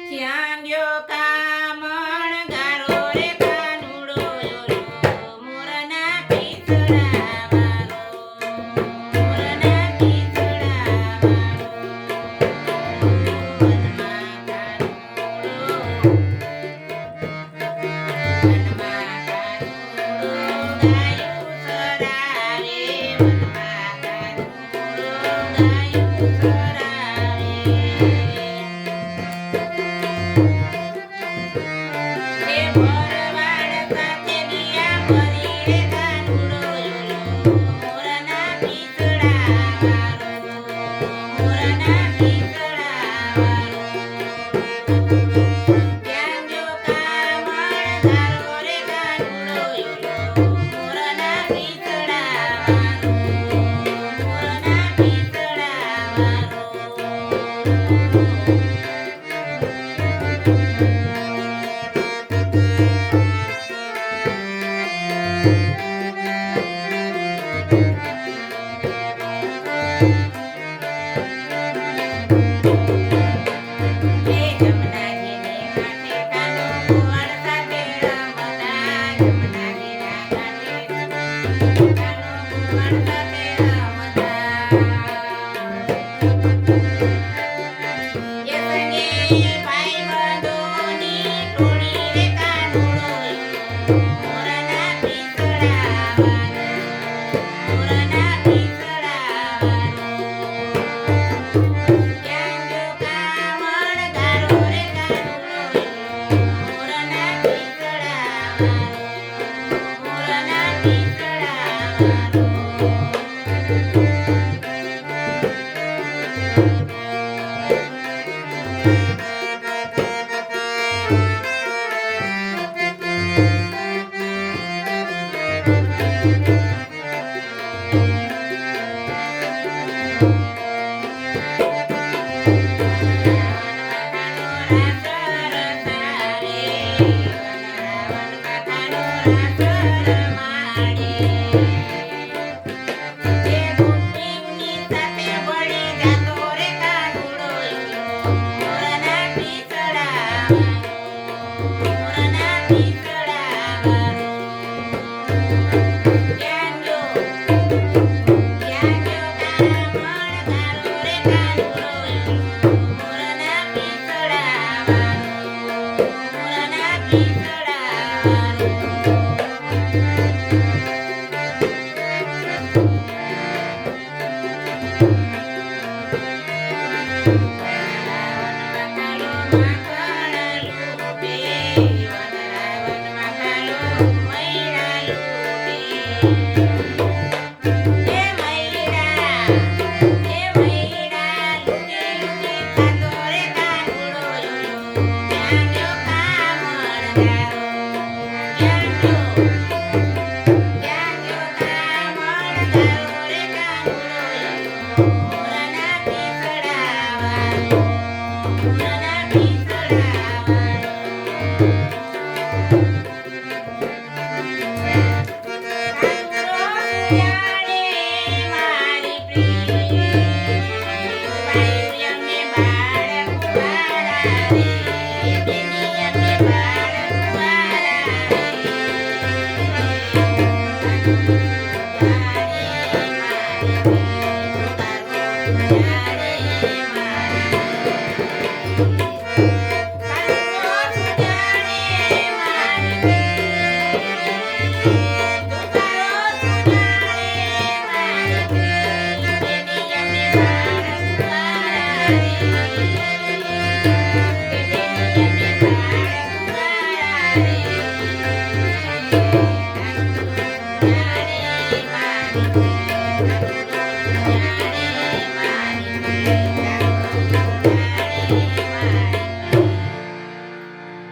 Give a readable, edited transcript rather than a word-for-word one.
ક્યાં ગયો કામણ ગારો રે કાનુડો યોલો મોરના પીસડા વાળો મોરના પીસડા વાળો વનમાં કાનુડો ગાયું સરારે વનમાં કાનુડો ગાયું સરારે એ ભરવાડ સાથે ગયા ભરી રે કાનુડો યોલો મોરના પીસડા વાળો મોરના પીસડા વાળો ક્યાં ગયો કામણ ગારો રે કાનુડો યોલો મોરના પીસડા વાળો મોરના પીસડા વાળો એ જમનાજીને ઘાટે કાનો ગોવાળ સાથે રમતા જમનાજીના ઘાટે કાનો ગોવાળ સાથે રમતા એ સંગે ભાઈબંધોની ટોળી રે કાનુડો યોલો મોરના પીસડા વાળો મોરના પીસડા વાળો ક્યાં ગયો કામણ ગારો રે કાનુડો યોલો મોરના પીસડા વાળો મોરના પીસડા વાળો Thank you.